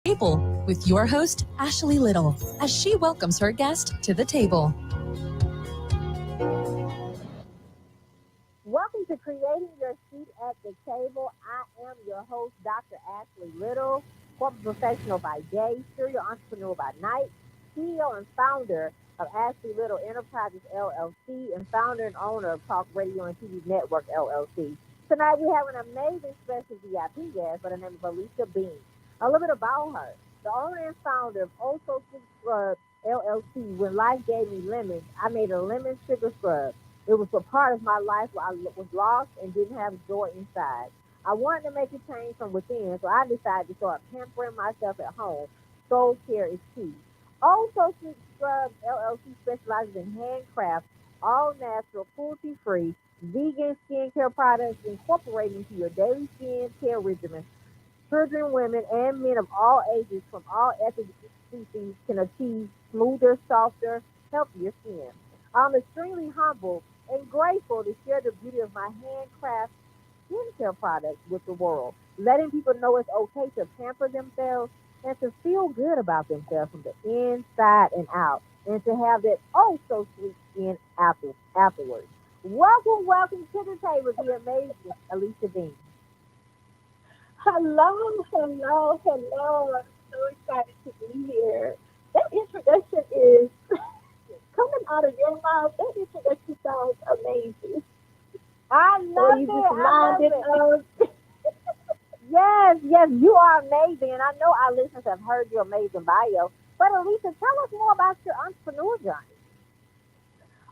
Table with your host, Ashley Little, as she welcomes her guest to the table. Welcome to Creating Your Seat at the Table. I am your host, Dr. Ashley Little, corporate professional by day, serial entrepreneur by night, CEO and founder of Ashley Little Enterprises LLC, and founder and owner of Talk Radio and TV Network LLC. Tonight we have an amazing special VIP guest by the name of Alicia Bean. A little bit about her. The owner and founder of Also Sweet Scrub LLC. When life gave me lemons, I made a lemon sugar scrub. It was a part of my life where I was lost and didn't have joy inside. I wanted to make a change from within, so I decided to start pampering myself at home. Soul care is key. Also, Sweet Scrubs LLC specializes in handcraft, all natural, cruelty free, vegan skincare products incorporated into your daily skin care regimen. Children, women, and men of all ages from all ethnic species can achieve smoother, softer, healthier skin. I'm extremely humble and grateful to share the beauty of my handcraft skincare products with the world, letting people know it's okay to pamper themselves and to feel good about themselves from the inside and out, and to have that oh so sweet skin afterwards. Welcome to the table, the amazing Alicia Bean. Hello. I'm so excited to be here. That introduction is coming out of your mouth. That introduction sounds amazing. I The way love you it. just I lined love it it. up. Yes, you are amazing. And I know our listeners have heard your amazing bio. But Alicia, tell us more about your entrepreneur journey.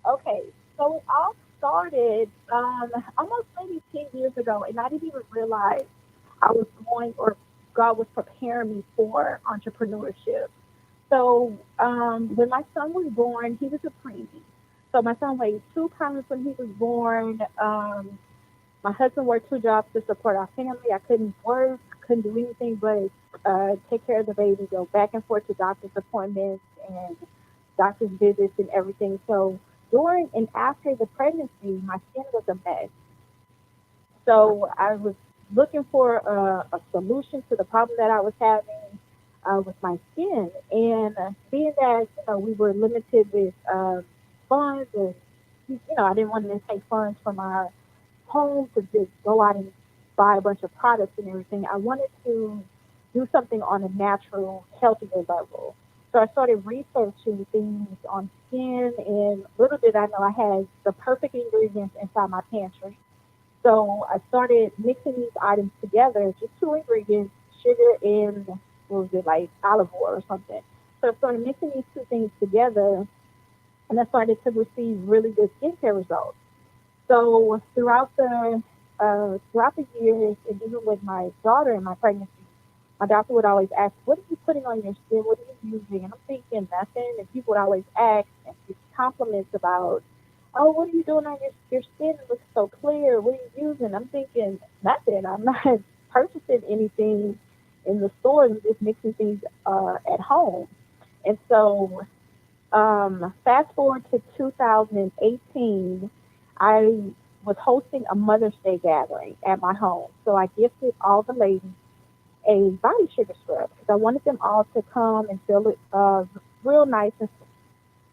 Okay, so it all started almost maybe 10 years ago, and I didn't even realize I was going or God was preparing me for entrepreneurship. So when my son was born, he was a preemie. So my son weighed 2 pounds when he was born. My husband worked two jobs to support our family. I couldn't work, couldn't do anything but take care of the baby, go back and forth to doctor's appointments and doctor's visits and everything. So during and after the pregnancy, my skin was a mess. So I was looking for a solution to the problem that I was having with my skin. And being that we were limited with funds, and I didn't want to take funds from our home to just go out and buy a bunch of products and everything. I wanted to do something on a natural, healthier level. So I started researching things on skin, and little did I know I had the perfect ingredients inside my pantry. So I started mixing these items together, just two ingredients, sugar and what was it, like olive oil or something. So I started mixing these two things together, and I started to receive really good skincare results. So throughout the years, and even with my daughter in my pregnancy, my doctor would always ask, "What are you putting on your skin? What are you using?" And I'm thinking nothing. And people would always ask and give compliments about, "Oh, what are you doing on your skin? It looks so clear. What are you using?" I'm thinking nothing. I'm not purchasing anything in the stores. I'm just mixing things at home. And so fast forward to 2018, I was hosting a Mother's Day gathering at my home. So I gifted all the ladies a body sugar scrub because I wanted them all to come and feel it real nice and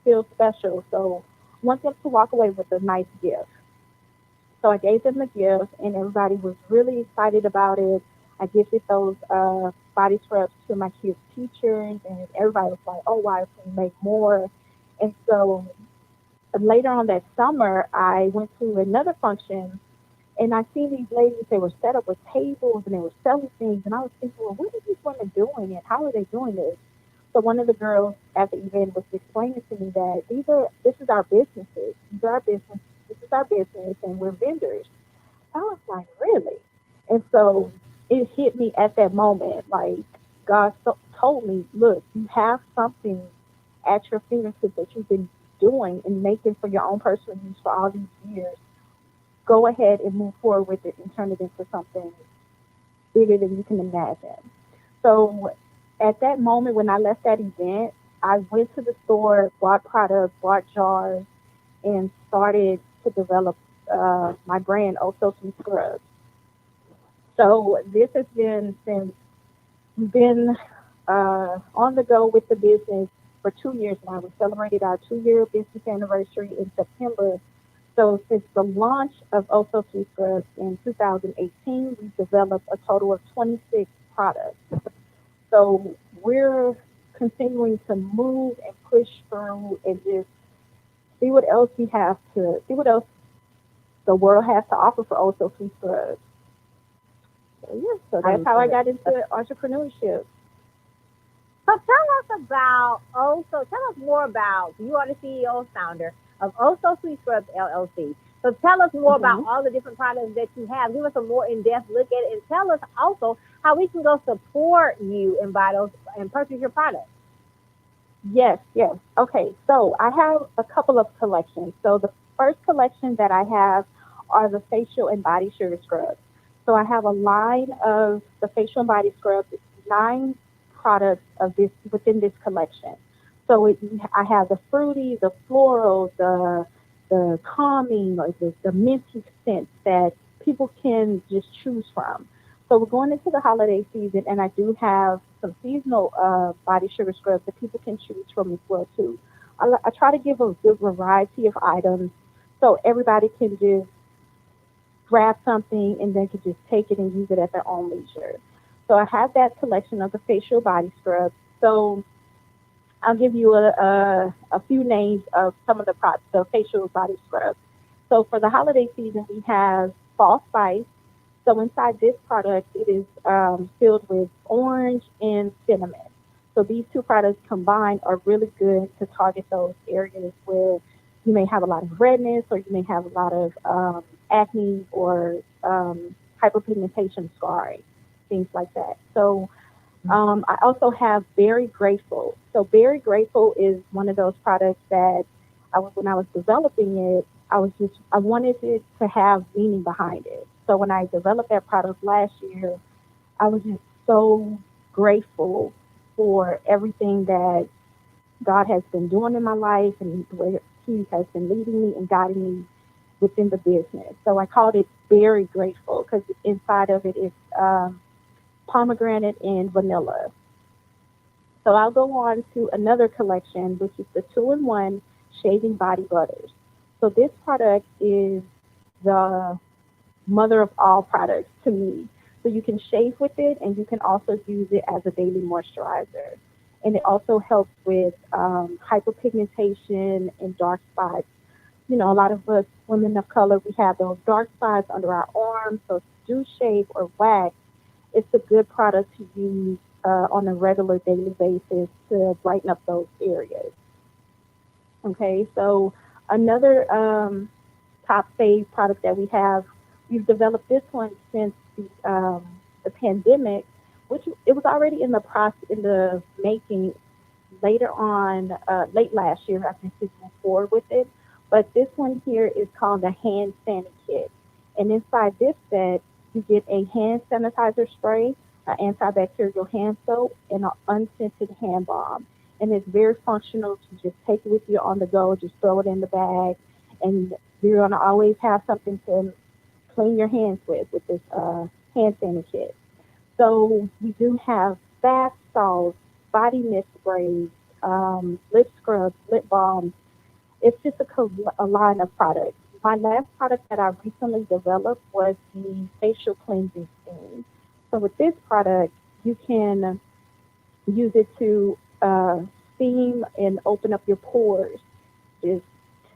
feel special. So I want them to walk away with a nice gift. So I gave them the gift, and everybody was really excited about it. I gifted those body scrubs to my kids' teachers, and everybody was like, "Oh, wow, can you make more?" And so later on that summer, I went to another function, and I seen these ladies. They were set up with tables, and they were selling things. And I was thinking, well, what are these women doing, and how are they doing this? So one of the girls at the event was explaining to me that this is our businesses. These are our business. This is our business, and we're vendors. I was like, really? And so it hit me at that moment. Like God told me, look, you have something at your fingertips that you've been doing and making for your own personal use for all these years. Go ahead and move forward with it and turn it into something bigger than you can imagine. So at that moment when I left that event, I went to the store, bought products, bought jars, and started to develop my brand, Also Some Scrubs. So this has been since we've been on the go with the business for 2 years now. We celebrated our 2 year business anniversary in September. So since the launch of Oso Sweet Scrubs in 2018, we've developed a total of 26 products. So we're continuing to move and push through and just see what else the world has to offer for Oso Sweet Scrubs. So yeah, so that's how I got into entrepreneurship. So tell us about tell us more about, you are the CEO and founder of Oso Sweet Scrubs LLC. So tell us more about all the different products that you have. Give us a more in-depth look at it, and tell us also how we can go support you and buy those and purchase your products. Yes, yes. Okay, so I have a couple of collections. So the first collection that I have are the facial and body sugar scrubs. So I have a line of the facial and body scrubs, 9 products of this within this collection. So I have the fruity, the floral, the calming, or the minty scents that people can just choose from. So we're going into the holiday season, and I do have some seasonal body sugar scrubs that people can choose from as well too. I try to give a good variety of items so everybody can just grab something and then can just take it and use it at their own leisure. So I have that collection of the facial body scrubs. So I'll give you a few names of some of the facial body scrubs. So for the holiday season, we have Fall Spice. So inside this product, it is filled with orange and cinnamon. So these 2 products combined are really good to target those areas where you may have a lot of redness, or you may have a lot of acne, or hyperpigmentation scarring, things like that. So I also have Berry Grateful. So Berry Grateful is one of those products that when I was developing it, I wanted it to have meaning behind it. So when I developed that product last year, I was just so grateful for everything that God has been doing in my life, and where He has been leading me and guiding me within the business. So I called it Berry Grateful because inside of it is pomegranate and vanilla. So I'll go on to another collection, which is the 2-in-1 shaving body butters. So this product is the mother of all products to me. So you can shave with it, and you can also use it as a daily moisturizer. And it also helps with hyperpigmentation and dark spots. You know, a lot of us women of color, we have those dark spots under our arms. So if you do shave or wax, it's a good product to use on a regular daily basis to brighten up those areas. Okay, so another top save product that we've developed this one since the pandemic, which it was already in the process, in the making later on, late last year, I think we moved forward with it. But this one here is called the Hand Sanitizer Kit. And inside this set, you get a hand sanitizer spray, an antibacterial hand soap, and an unscented hand balm. And it's very functional to just take it with you on the go, just throw it in the bag, and you're going to always have something to clean your hands with this hand sanitizer kit. So we do have bath salts, body mist sprays, lip scrubs, lip balms. It's just a line of products. My last product that I recently developed was the facial cleansing steam. So with this product, you can use it to steam and open up your pores. Just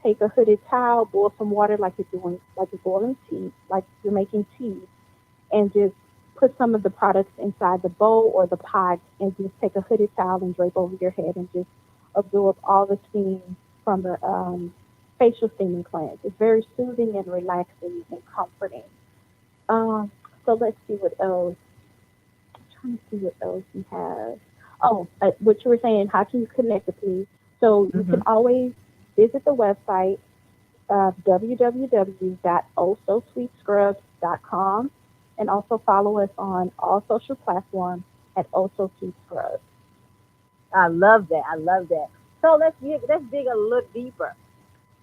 take a hooded towel, boil some water like you're boiling tea, like you're making tea, and just put some of the products inside the bowl or the pot, and just take a hooded towel and drape over your head and just absorb all the steam from the facial steaming cleanse. It's very soothing and relaxing and comforting. Um, so let's see what else. I'm trying to see what else we have. Oh, what you were saying, how can you connect with me? So you can always visit the website, www.ososweetscrubs.com, and also follow us on all social platforms at Oso Sweet Scrubs. I love that. I love that. So let's dig a little deeper.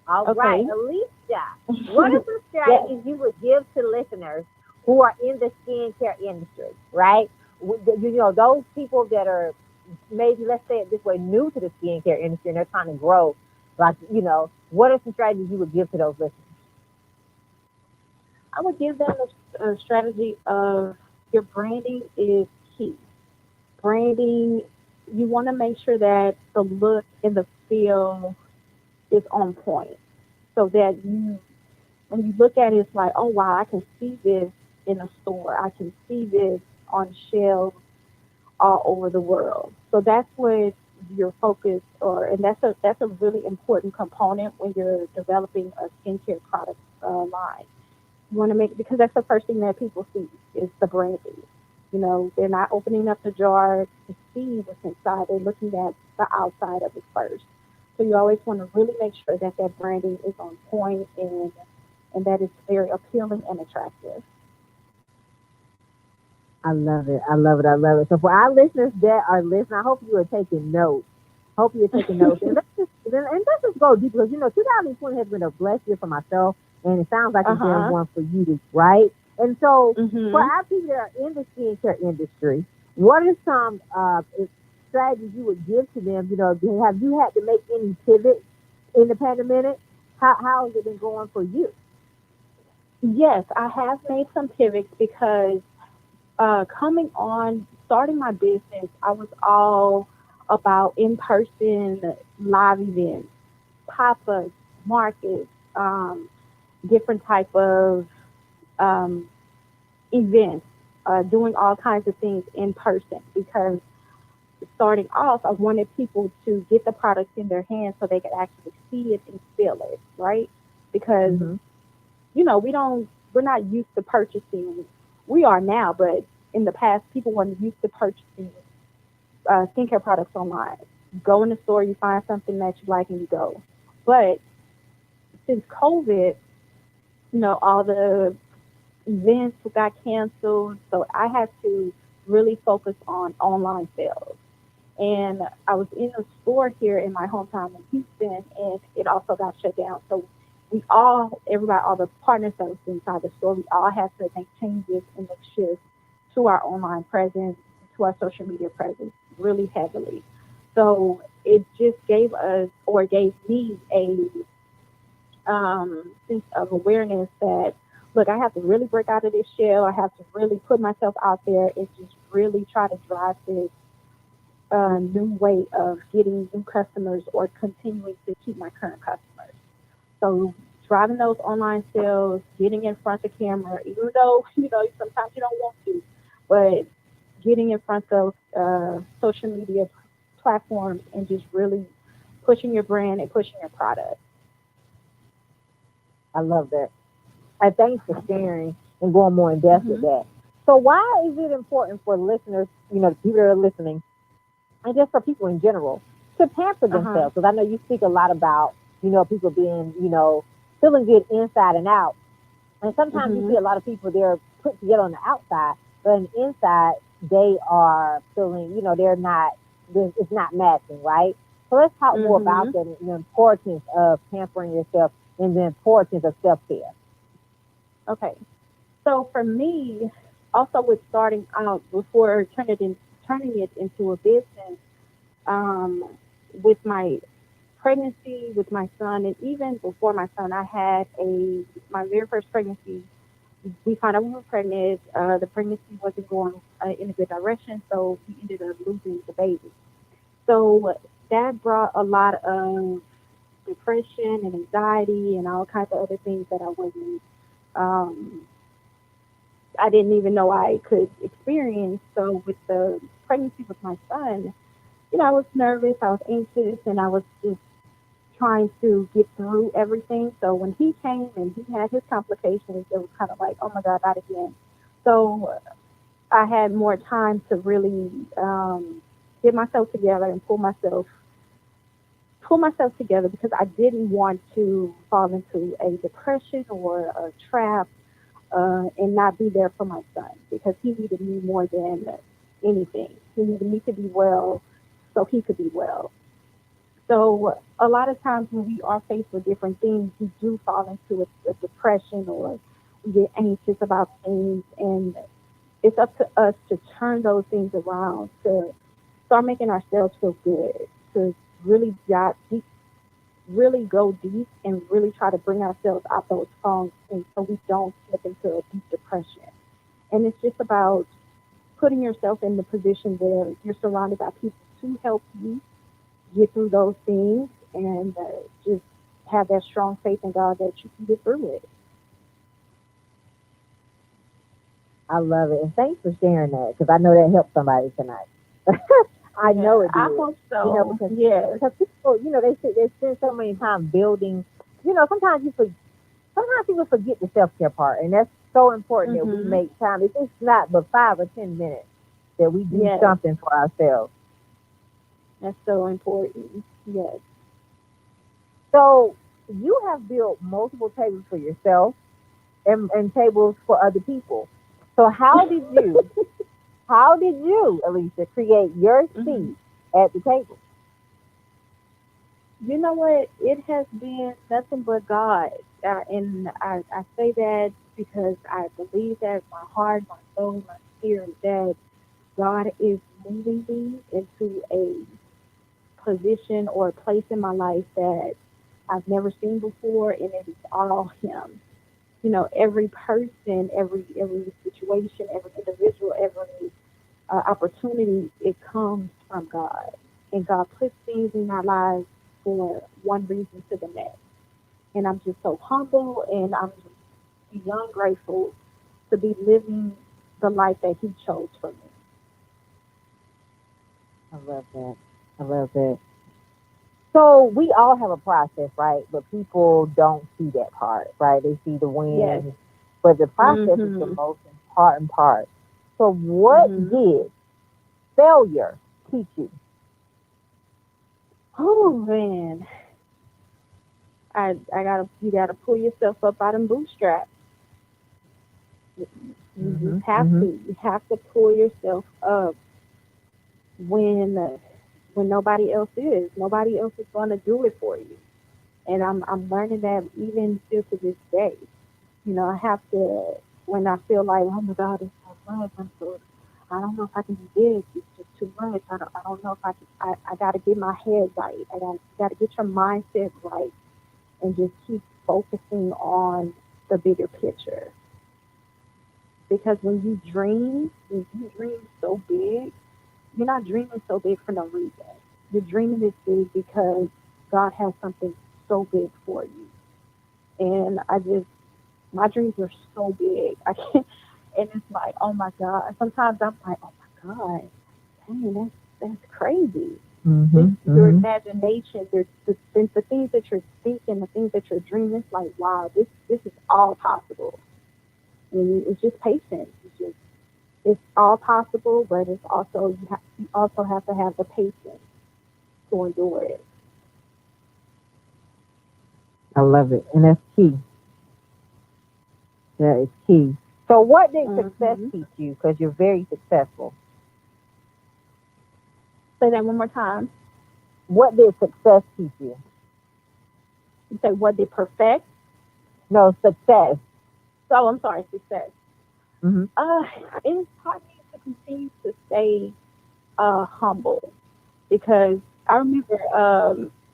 All right, Okay. Alicia, what are some Yes. strategies you would give to listeners who are in the skincare industry, right? You know, those people that are maybe, let's say it this way, new to the skincare industry and they're trying to grow, like, what are some strategies you would give to those listeners? I would give them a strategy of your branding is key. Branding, you want to make sure that the look and the feel is on point so that when you look at it, it's like, oh wow, I can see this in a store. I can see this on shelves all over the world. So that's what your focus, and that's a really important component when you're developing a skincare product line. You want to make, because that's the first thing that people see is the branding. They're not opening up the jar to see what's inside. They're looking at the outside of it first. So you always want to really make sure that that branding is on point and that it's very appealing and attractive. I love it. I love it. I love it. So for our listeners that are listening, I hope you are taking notes. Hope you're taking notes. And let's just go deep because 2020 has been a blessed year for myself, and it sounds like it's been one for you, right? And so for our people that are in the skincare industry, what are some strategies you would give to them? Have you had to make any pivots in the pandemic? How has it been going for you? Yes, I have made some pivots because starting my business, I was all about in-person live events, pop-ups, markets, different type of um, events, doing all kinds of things in person because starting off, I wanted people to get the product in their hands so they could actually see it and feel it, right? Because we're not used to purchasing. We are now, but in the past, people weren't used to purchasing skincare products online. You go in the store, you find something that you like, and you go. But since COVID, all the events got canceled, so I had to really focus on online sales. And I was in a store here in my hometown in Houston, and it also got shut down. So everybody, all the partners that was inside the store, we all had to make changes and make shifts to our online presence, to our social media presence really heavily. So it just gave me a sense of awareness that, look, I have to really break out of this shell. I have to really put myself out there and just really try to drive this new way of getting new customers or continuing to keep my current customers. So driving those online sales, getting in front of camera, even though, sometimes you don't want to, but getting in front of social media platforms and just really pushing your brand and pushing your product. I love that. Thanks for sharing and going more in depth with that. So why is it important for listeners, the people that are listening, and just for people in general, to pamper themselves? Because I know you speak a lot about, people being, feeling good inside and out. And sometimes you see a lot of people, they're put together on the outside, but on the inside, they are feeling, it's not matching, right? So let's talk more about that and the importance of pampering yourself and the importance of self-care. Okay. So for me, also with starting out, before turning it into a business, with my pregnancy with my son, and even before my son, I had my very first pregnancy. We found out we were pregnant. The pregnancy wasn't going in a good direction, so we ended up losing the baby. So that brought a lot of depression and anxiety and all kinds of other things that um, I didn't even know I could experience. So with the pregnancy with my son, I was nervous, I was anxious, and I was just trying to get through everything. So when he came and he had his complications, it was kind of like, oh my God, not again. So I had more time to really get myself together and pull myself together because I didn't want to fall into a depression or a trap and not be there for my son because he needed me more than anything. He needed me to be well so he could be well. So a lot of times when we are faced with different things, we do fall into a depression or we get anxious about things. And it's up to us to turn those things around, to start making ourselves feel good, to really dive deep, really go deep and really try to bring ourselves out those funks and so we don't slip into a deep depression. And it's just about putting yourself in the position where you're surrounded by people to help you get through those things and just have that strong faith in God that you can get through it. I love it. And thanks for sharing that because I know that helped somebody tonight. I know it did. I hope so. Because people, they spend so many time building. Sometimes people forget the self care part, and that's so important that we make time. If it's not but 5 or 10 minutes that we do something for ourselves. That's so important. Yes. So you have built multiple tables for yourself and tables for other people. So how did you, Alicia, create your seat at the table? You know what? It has been nothing but God. And I say that because I believe that my heart, my soul, my spirit, that God is moving me into a position or a place in my life that I've never seen before, and it is all Him. Every person, every situation, every individual, every opportunity, it comes from God. And God puts things in our lives for one reason to the next. And I'm just so humble and I'm just beyond grateful to be living the life that He chose for me. I love that. I love that. So we all have a process, right? But people don't see that part, right? They see the wins, Yes. but the process is the most important part. So what did failure teach you? Oh man, you gotta pull yourself up out of bootstraps. You just have to. You have to pull yourself up when nobody else is. Nobody else is going to do it for you. And I'm learning that even still to this day. I have to, when I feel like, oh my God, it's so much. I don't know if I can do this. It's just too much. I don't know if I can. I got to get my head right. I got to get your mindset right, and just keep focusing on the bigger picture. Because when you dream so big, you're not dreaming so big for no reason. You're dreaming this big because God has something so big for you. And my dreams are so big. I can't, and it's like, oh my God. Sometimes I'm like, oh my God, dang, that's crazy. Your imagination, the things that you're thinking, the things that you're dreaming, it's like, wow, this is all possible. And it's just patience. It's all possible, but it's also you also have to have the patience to endure it. I love it. And that's key. That is key. So what did success teach you? Because you're very successful. Say that one more time. What did success teach you? You say what did perfect? No, success. Oh, I'm sorry, success. Mm-hmm. It taught me to continue to stay humble because I remember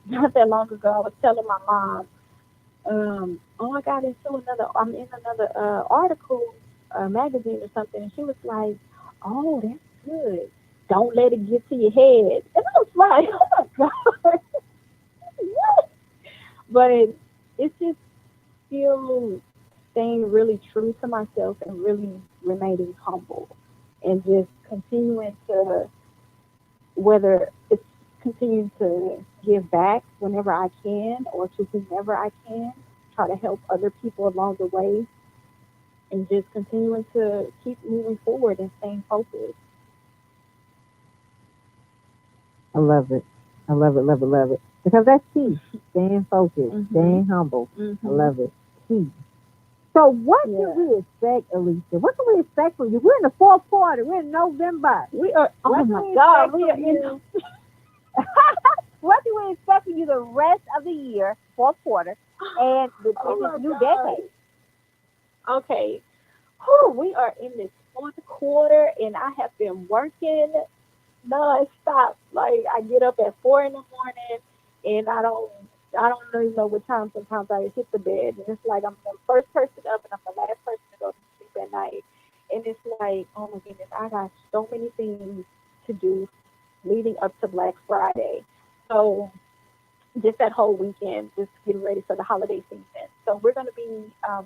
not that long ago I was telling my mom, oh, I got I'm in another article, magazine or something, and she was like, oh, that's good. Don't let it get to your head. And I was like, oh my God, what? But it's just still staying really true to myself and really remaining humble and just continuing to, whether it's continuing to give back whenever I can or to whomever I can, try to help other people along the way and just continuing to keep moving forward and staying focused. I love it. I love it, love it, love it. Because that's key. Staying focused, staying humble. I love it. Key. So what can we expect, Alicia? What can we expect from you? We're in the fourth quarter. We're in November. We are, oh my God, we are in. What can we expect from you the rest of the year, fourth quarter, and this new decade? Okay. We are in this fourth quarter, and I have been working non-stop. Like I get up at 4 in the morning and I don't even know what time sometimes I hit the bed. And it's like I'm the first person up and I'm the last person to go to sleep at night. And it's like, oh my goodness, I got so many things to do leading up to Black Friday. So just that whole weekend, just getting ready for the holiday season. So we're going to be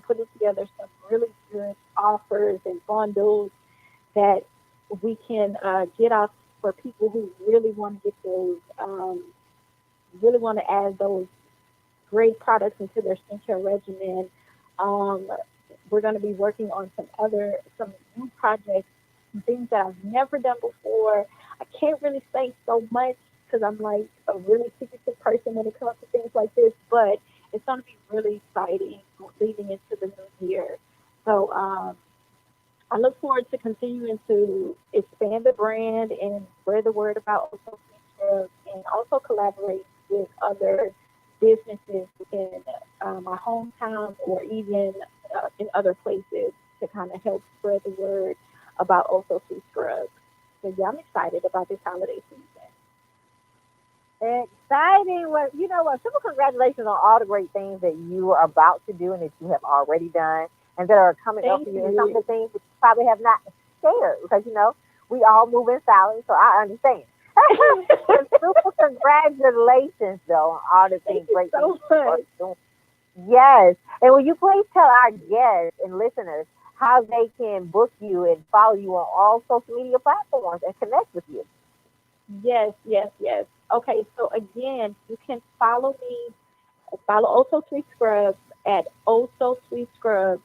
putting together some really good offers and bundles that we can get out for people who really want to get those, really want to add those great products into their skincare regimen. Um, we're going to be working on some new projects, some things that I've never done before. I can't really say so much because I'm like a really secretive person when it comes to things like this, but it's going to be really exciting leading into the new year. So I look forward to continuing to expand the brand and spread the word about Oso Scrubs and also collaborate with other businesses in my hometown or even in other places to kind of help spread the word about Oso Scrubs. So yeah, I'm excited about this holiday season. Exciting. Well, you know what? Simple congratulations on all the great things that you are about to do and that you have already done and that are coming up Thank for you. And some of you. the things that you probably have not shared because, we all move in silence, so I understand. And super congratulations, though, on all the Thank things, you great things so you are much. doing. Yes. And will you please tell our guests and listeners how they can book you and follow you on all social media platforms and connect with you? Yes, yes, yes. Okay, so again, you can follow Oso Sweet Scrubs at Oso Sweet Scrubs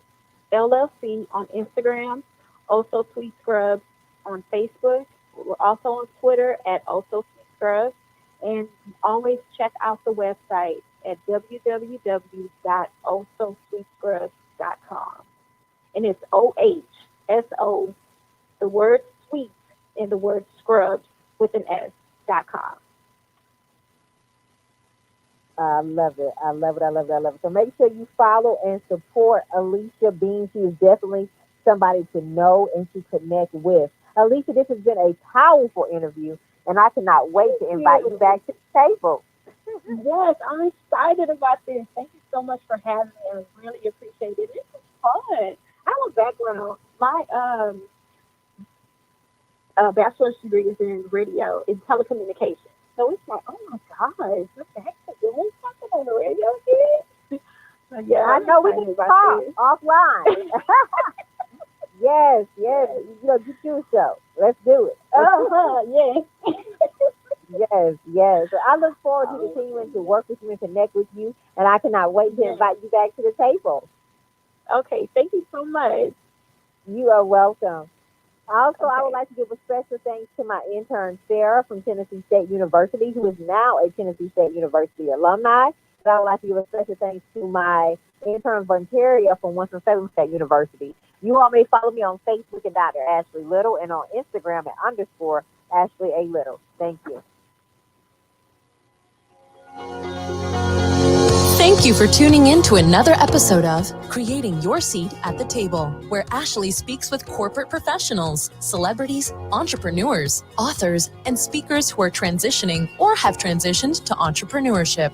LLC on Instagram, Oso Sweet Scrubs on Facebook. We're also on Twitter at Oso Sweet Scrubs. And always check out the website at www.ososweetscrubs.com. And it's OHSO, the word sweet and the word scrubs with an S.com. I love it. I love it. I love it. I love it. So make sure you follow and support Alicia Bean. She is definitely somebody to know and to connect with. Alicia, this has been a powerful interview, and I cannot wait to Thank invite you you. back to the table. Yes, I'm excited about this. Thank you so much for having me. I really appreciate it. This was fun. I have a background. My bachelor's degree is in radio, in telecommunications. So it's like, oh my gosh, we're back to doing something on the radio again. So yeah, I I'm know we can excited about talk this. offline. Yes, yes. Yes. Get you a show. Let's do it. Uh-huh, yes. Yes, yes. So I look forward to Oh, continuing to work with you and connect with you, and I cannot wait to yes. invite you back to the table. Okay, thank you so much. You are welcome. Also, I would Okay. like to give a special thanks to my intern, Sarah from Tennessee State University, who is now a Tennessee State University alumni. And I would like to give a special thanks to my intern, Vontaria from Winston-Salem State University. You all may follow me on Facebook at Dr. Ashley Little and on Instagram at underscore Ashley A. Little. Thank you. Thank you for tuning in to another episode of Creating Your Seat at the Table, where Ashley speaks with corporate professionals, celebrities, entrepreneurs, authors, and speakers who are transitioning or have transitioned to entrepreneurship.